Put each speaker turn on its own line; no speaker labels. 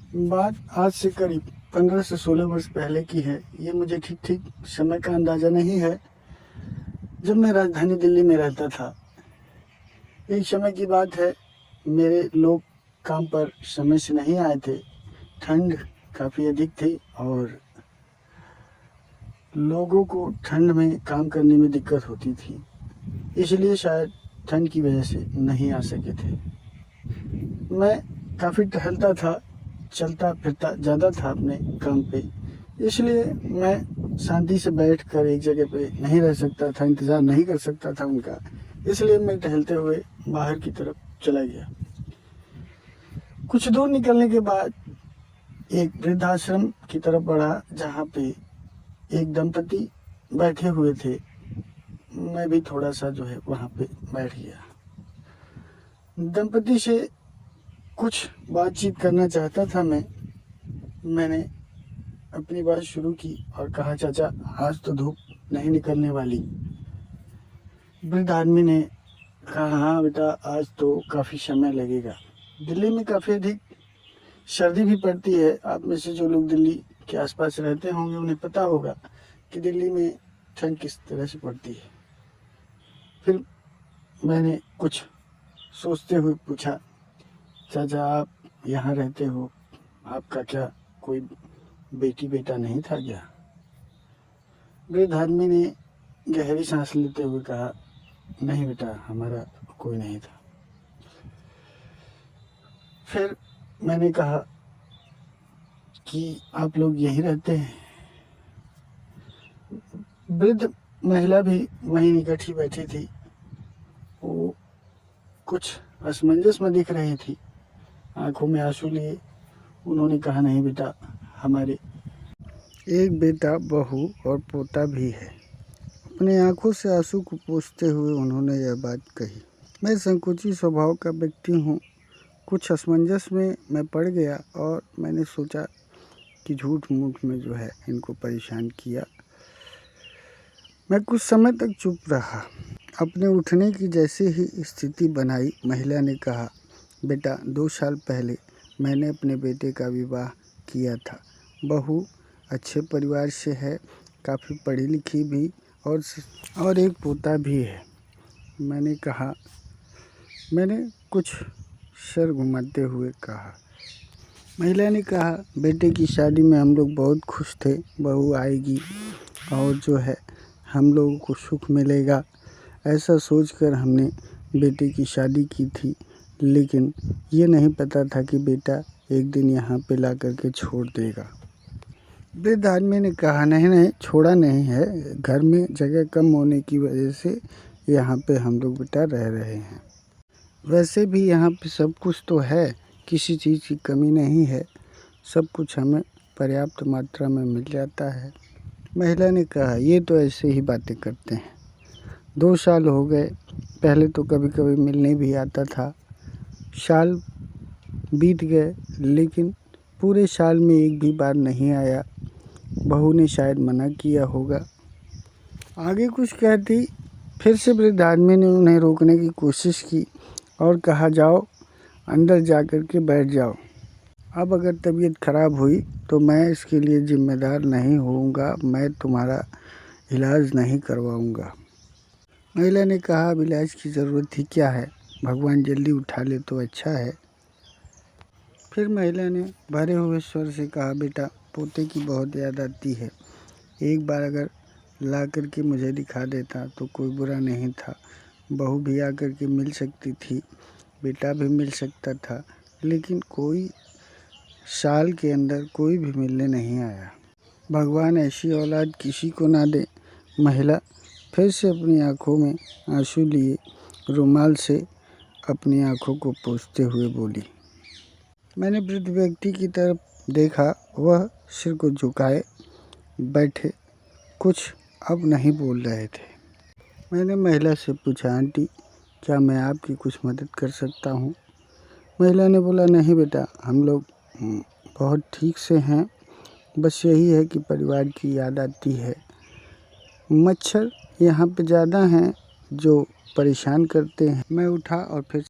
बात आज से करीब 15 से 16 वर्ष पहले की है। ये मुझे ठीक समय का अंदाज़ा नहीं है, जब मैं राजधानी दिल्ली में रहता था। एक समय की बात है, मेरे लोग काम पर समय से नहीं आए थे। ठंड काफ़ी अधिक थी और लोगों को ठंड में काम करने में दिक्कत होती थी, इसलिए शायद ठंड की वजह से नहीं आ सके थे। मैं काफ़ी टहलता था, चलता फिरता ज़्यादा था अपने काम पे, इसलिए मैं शांति से बैठ कर एक जगह पे नहीं रह सकता था, इंतज़ार नहीं कर सकता था उनका। इसलिए मैं टहलते हुए बाहर की तरफ चला गया। कुछ दूर निकलने के बाद एक वृद्धाश्रम की तरफ बढ़ा, जहाँ पे एक दंपति बैठे हुए थे। मैं भी थोड़ा सा जो है वहाँ पे बैठ गया। दंपति से कुछ बातचीत करना चाहता था मैंने अपनी बात शुरू की और कहा, चाचा आज तो धूप नहीं निकलने वाली। वृद्ध आदमी ने कहा, हाँ बेटा आज तो काफ़ी समय लगेगा। दिल्ली में काफ़ी अधिक सर्दी भी पड़ती है। आप में से जो लोग दिल्ली के आसपास रहते होंगे उन्हें पता होगा कि दिल्ली में ठंड किस तरह से पड़ती है। फिर मैंने कुछ सोचते हुए पूछा, चाचा आप यहाँ रहते हो, आपका क्या कोई बेटी बेटा नहीं था क्या? वृद्ध आदमी ने गहरी सांस लेते हुए कहा, नहीं बेटा हमारा कोई नहीं था। फिर मैंने कहा कि आप लोग यहीं रहते हैं? वृद्ध महिला भी वहीं निकट ही बैठी थी। वो कुछ असमंजस में दिख रही थी, आंखों में आंसू लिए उन्होंने कहा, नहीं बेटा हमारे एक बेटा, बहू और पोता भी है। अपनी आंखों से आंसू को पोंछते हुए उन्होंने यह बात कही। मैं संकोची स्वभाव का व्यक्ति हूँ। कुछ असमंजस में मैं पड़ गया और मैंने सोचा कि झूठ मूठ में जो है इनको परेशान किया। मैं कुछ समय तक चुप रहा। अपने उठने की जैसे ही स्थिति बनाई, महिला ने कहा, बेटा 2 साल पहले मैंने अपने बेटे का विवाह किया था। बहू अच्छे परिवार से है, काफ़ी पढ़ी लिखी भी, और एक पोता भी है। मैंने कुछ सर घुमाते हुए कहा। महिला ने कहा, बेटे की शादी में हम लोग बहुत खुश थे। बहू आएगी और जो है हम लोगों को सुख मिलेगा, ऐसा सोचकर हमने बेटे की शादी की थी। लेकिन ये नहीं पता था कि बेटा एक दिन यहाँ पे ला कर के छोड़ देगा। वृद्ध आदमी ने कहा, नहीं छोड़ा नहीं है, घर में जगह कम होने की वजह से यहाँ पे हम लोग बेटा रह रहे हैं। वैसे भी यहाँ पे सब कुछ तो है, किसी चीज़ की कमी नहीं है, सब कुछ हमें पर्याप्त मात्रा में मिल जाता है। महिला ने कहा, ये तो ऐसे ही बातें करते हैं। 2 साल हो गए, पहले तो कभी कभी मिलने भी आता था। साल बीत गए, लेकिन पूरे साल में एक भी बार नहीं आया। बहू ने शायद मना किया होगा। आगे कुछ कहती, फिर से वृद्ध आदमी ने उन्हें रोकने की कोशिश की और कहा, जाओ अंदर जा कर के बैठ जाओ। अब अगर तबीयत खराब हुई तो मैं इसके लिए जिम्मेदार नहीं होऊंगा, मैं तुम्हारा इलाज नहीं करवाऊंगा। महिला ने कहा, अब इलाज की ज़रूरत ही क्या है, भगवान जल्दी उठा ले तो अच्छा है। फिर महिला ने भरे हुए स्वर से कहा, बेटा पोते की बहुत याद आती है। एक बार अगर ला कर के मुझे दिखा देता तो कोई बुरा नहीं था। बहू भी आकर के मिल सकती थी, बेटा भी मिल सकता था, लेकिन कोई साल के अंदर कोई भी मिलने नहीं आया। भगवान ऐसी औलाद किसी को ना दे। महिला फिर से अपनी आंखों में आंसू लिए रुमाल से अपनी आंखों को पोंछते हुए बोली। मैंने वृद्ध व्यक्ति की तरफ देखा, वह सिर को झुकाए बैठे, कुछ अब नहीं बोल रहे थे। मैंने महिला से पूछा, आंटी क्या मैं आपकी कुछ मदद कर सकता हूँ? महिला ने बोला, नहीं बेटा हम लोग बहुत ठीक से हैं, बस यही है कि परिवार की याद आती है। मच्छर यहाँ पे ज़्यादा हैं जो परेशान करते हैं। मैं उठा और फिर